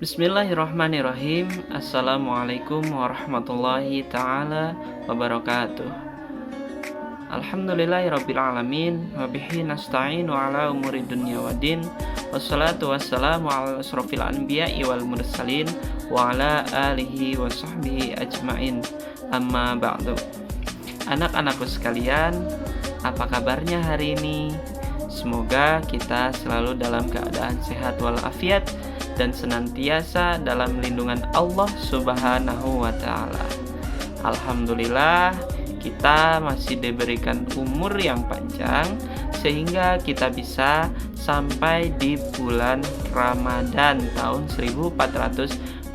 Bismillahirrahmanirrahim. Assalamualaikum warahmatullahi ta'ala wabarakatuh. Alhamdulillahirrabbilalamin. Wabihi nasta'inu ala umuri dunya waddin. Wassalatu wassalamu ala asrofil anbiya'i wal mursalin wa ala alihi wa sahbihi ajmain. Amma ba'du. Anak-anakku sekalian, apa kabarnya hari ini? Semoga kita selalu dalam keadaan sehat walafiat dan senantiasa dalam lindungan Allah Subhanahu wa Ta'ala. Alhamdulillah, kita masih diberikan umur yang panjang sehingga kita bisa sampai di bulan Ramadan tahun 1442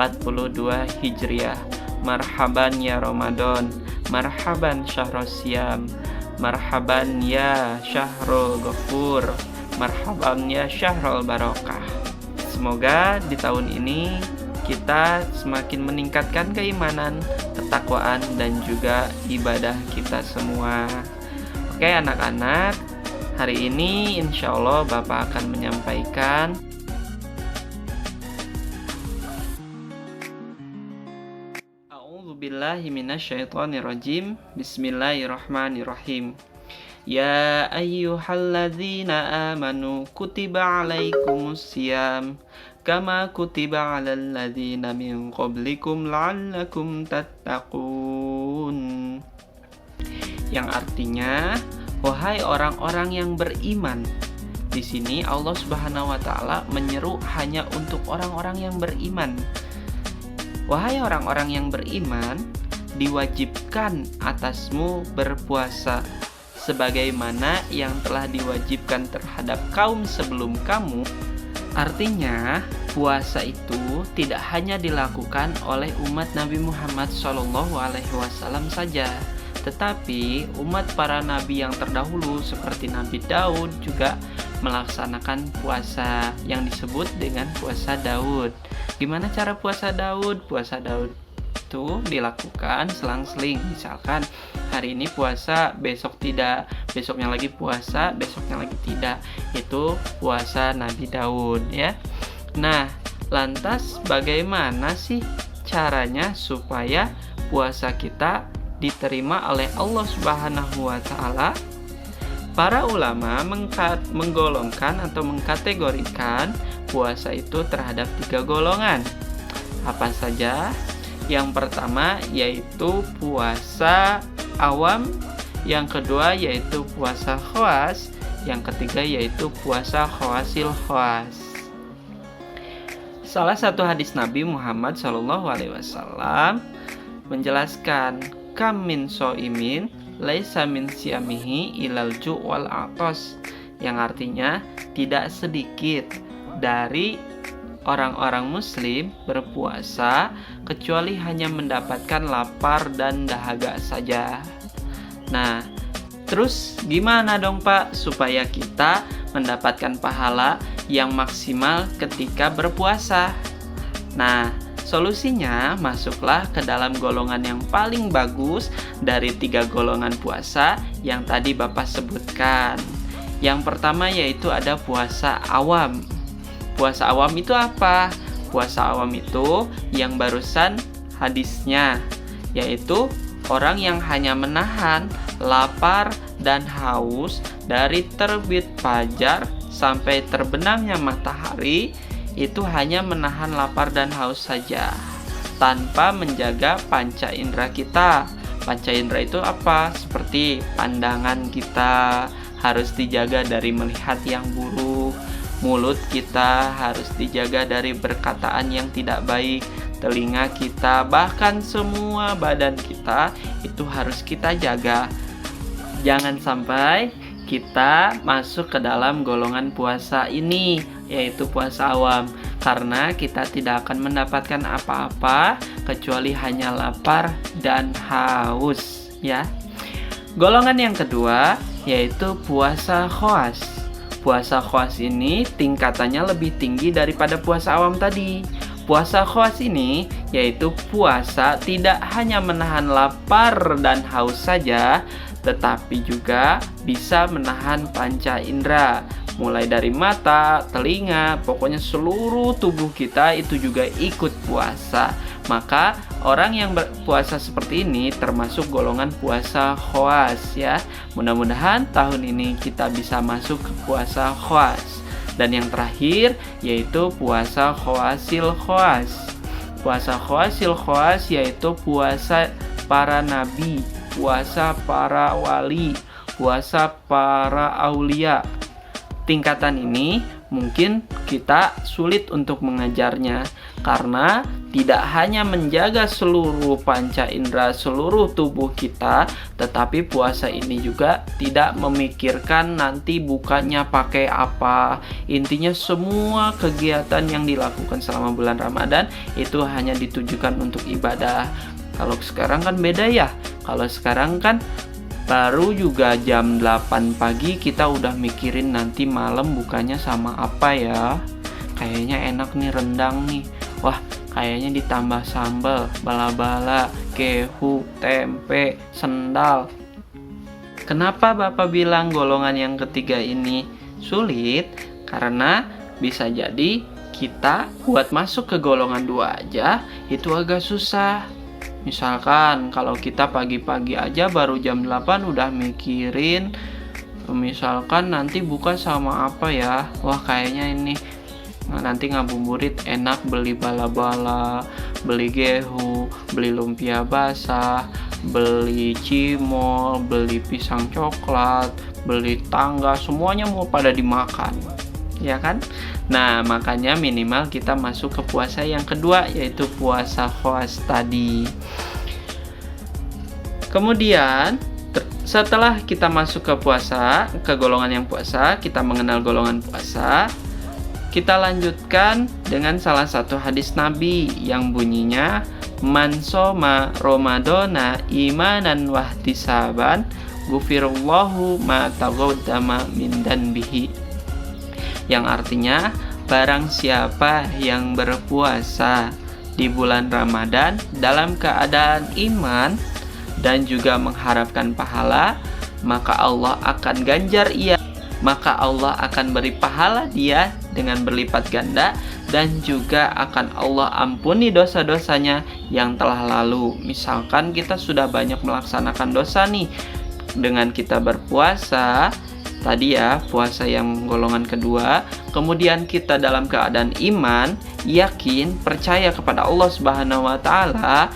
Hijriah. Marhaban ya Ramadan, marhaban syahrul siyam, marhaban ya syahrul ghafur, marhaban ya syahrul barokah. Semoga di tahun ini kita semakin meningkatkan keimanan, ketakwaan, dan juga ibadah kita semua. Oke anak-anak, hari ini insya Allah Bapak akan menyampaikan A'udzubillahi minasyaitonirrajim. Bismillahirrahmanirrahim. Ya ayyuhalladzina amanu kutiba alaikumusiyam kama kutiba alal ladzina min qablikum la'allakum tattaqun. Yang artinya, wahai orang-orang yang beriman. Di sini Allah Subhanahu wa taala menyeru hanya untuk orang-orang yang beriman. Wahai orang-orang yang beriman, diwajibkan atasmu berpuasa sebagaimana yang telah diwajibkan terhadap kaum sebelum kamu. Artinya, puasa itu tidak hanya dilakukan oleh umat Nabi Muhammad SAW saja, tetapi umat para nabi yang terdahulu seperti Nabi Daud juga melaksanakan puasa yang disebut dengan puasa Daud. Gimana cara puasa Daud? Puasa Daud itu dilakukan selang-seling. Misalkan hari ini puasa, besok tidak, besoknya lagi puasa, besoknya lagi tidak. Itu puasa Nabi Daud ya. Nah, lantas bagaimana sih caranya supaya puasa kita diterima oleh Allah Subhanahu wa taala? Para ulama menggolongkan atau mengkategorikan puasa itu terhadap 3 golongan. Apa saja? Yang pertama yaitu puasa awam, yang kedua yaitu puasa khawas, yang ketiga yaitu puasa khawasil khawas. Salah satu hadis Nabi Muhammad SAW menjelaskan, kam min so'imin laisa min siyamihi ilal ju' wal atos, yang artinya tidak sedikit dari orang-orang muslim berpuasa kecuali hanya mendapatkan lapar dan dahaga saja. Nah, terus gimana dong Pak supaya kita mendapatkan pahala yang maksimal ketika berpuasa? Nah, solusinya masuklah ke dalam golongan yang paling bagus dari 3 golongan puasa yang tadi Bapak sebutkan. Yang pertama yaitu ada puasa awam. Puasa awam itu apa? Puasa awam itu yang barusan hadisnya, yaitu orang yang hanya menahan lapar dan haus dari terbit fajar sampai terbenamnya matahari. Itu hanya menahan lapar dan haus saja, tanpa menjaga panca indera kita. Panca indera itu apa? Seperti pandangan kita harus dijaga dari melihat yang buruk, mulut kita harus dijaga dari perkataan yang tidak baik, telinga kita, bahkan semua badan kita itu harus kita jaga. Jangan sampai kita masuk ke dalam golongan puasa ini, yaitu puasa awam, karena kita tidak akan mendapatkan apa-apa kecuali hanya lapar dan haus ya. Golongan yang kedua yaitu puasa khawas. Puasa khawas ini tingkatannya lebih tinggi daripada puasa awam tadi. Puasa khawas ini yaitu puasa tidak hanya menahan lapar dan haus saja, tetapi juga bisa menahan panca indera, mulai dari mata, telinga, pokoknya seluruh tubuh kita itu juga ikut puasa. Maka orang yang berpuasa seperti ini termasuk golongan puasa khawas ya. Mudah-mudahan tahun ini kita bisa masuk ke puasa khawas. Dan yang terakhir yaitu puasa khawasil khawas. Puasa khawasil khawas yaitu puasa para nabi, puasa para wali, puasa para aulia. Tingkatan ini mungkin kita sulit untuk mengajarnya karena tidak hanya menjaga seluruh panca indera seluruh tubuh kita, tetapi puasa ini juga tidak memikirkan nanti bukanya pakai apa. Intinya semua kegiatan yang dilakukan selama bulan Ramadan itu hanya ditujukan untuk ibadah. Kalau sekarang kan beda ya. Kalau sekarang kan baru juga jam 8 pagi kita udah mikirin nanti malam bukanya sama apa ya. Kayaknya enak nih rendang nih. Wah, kayaknya ditambah sambal, bala-bala, kehu, tempe, sendal. Kenapa Bapak bilang golongan yang ketiga ini sulit? Karena bisa jadi kita buat masuk ke golongan 2 aja itu agak susah. Misalkan kalau kita pagi-pagi aja baru jam 8 udah mikirin misalkan nanti buka sama apa ya. Wah, kayaknya ini nanti ngabuburit enak beli bala-bala, beli gehu, beli lumpia basah, beli cimol, beli pisang coklat, beli tangga, semuanya mau pada dimakan. Ya kan? Nah, makanya minimal kita masuk ke puasa yang kedua yaitu puasa khawas tadi. Kemudian setelah kita masuk ke puasa, ke golongan yang puasa, kita mengenal golongan puasa, kita lanjutkan dengan salah satu hadis Nabi yang bunyinya man soma Ramadana imanan wahtisaban ghufirallahu ma taqaddama min danbihi. Yang artinya barang siapa yang berpuasa di bulan Ramadan dalam keadaan iman dan juga mengharapkan pahala, maka Allah akan ganjar ia, maka Allah akan beri pahala dia dengan berlipat ganda dan juga akan Allah ampuni dosa-dosanya yang telah lalu. Misalkan kita sudah banyak melaksanakan dosa nih dengan kita berpuasa tadi ya, puasa yang golongan kedua, kemudian kita dalam keadaan iman, yakin, percaya kepada Allah Subhanahu wa taala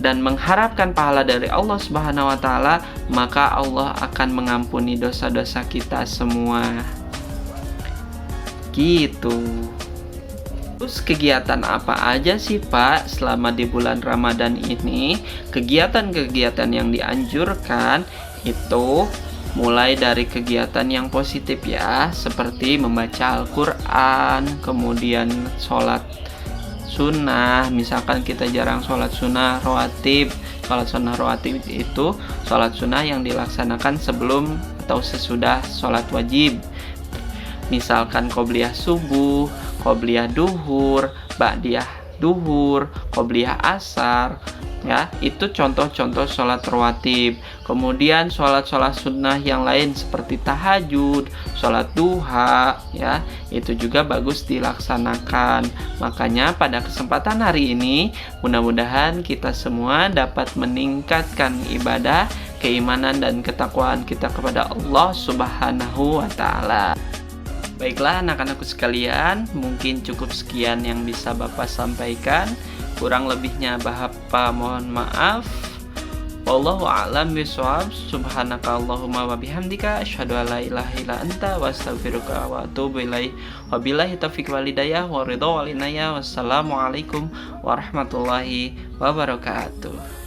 dan mengharapkan pahala dari Allah Subhanahu wa taala, maka Allah akan mengampuni dosa-dosa kita semua. Gitu. Terus kegiatan apa aja sih Pak selama di bulan Ramadan ini? Kegiatan-kegiatan yang dianjurkan itu mulai dari kegiatan yang positif ya, seperti membaca Al-Quran, kemudian sholat sunnah. Misalkan kita jarang sholat sunnah rawatib. Sholat sunnah rawatib itu sholat sunnah yang dilaksanakan sebelum atau sesudah sholat wajib. Misalkan qobliyah subuh, qobliyah duhur, ba'diyah duhur, qobliyah asar. Ya, itu contoh-contoh sholat rawatib. Kemudian sholat-sholat sunnah yang lain seperti tahajud, sholat duha, ya, itu juga bagus dilaksanakan. Makanya pada kesempatan hari ini, mudah-mudahan kita semua dapat meningkatkan ibadah, keimanan dan ketakwaan kita kepada Allah Subhanahu wa taala. Baiklah anak-anakku sekalian, mungkin cukup sekian yang bisa Bapak sampaikan. Kurang lebihnya Bapak mohon maaf. Wallahu a'lam bishawab. Subhanaka Allahumma wa bihamdika asyhadu an la ilaha illa anta wa astaghfiruka wa atubu ilaik. Wabillahi taufiq wal hidayah wa ridha wal inayah. Wassalamualaikum warahmatullahi wabarakatuh.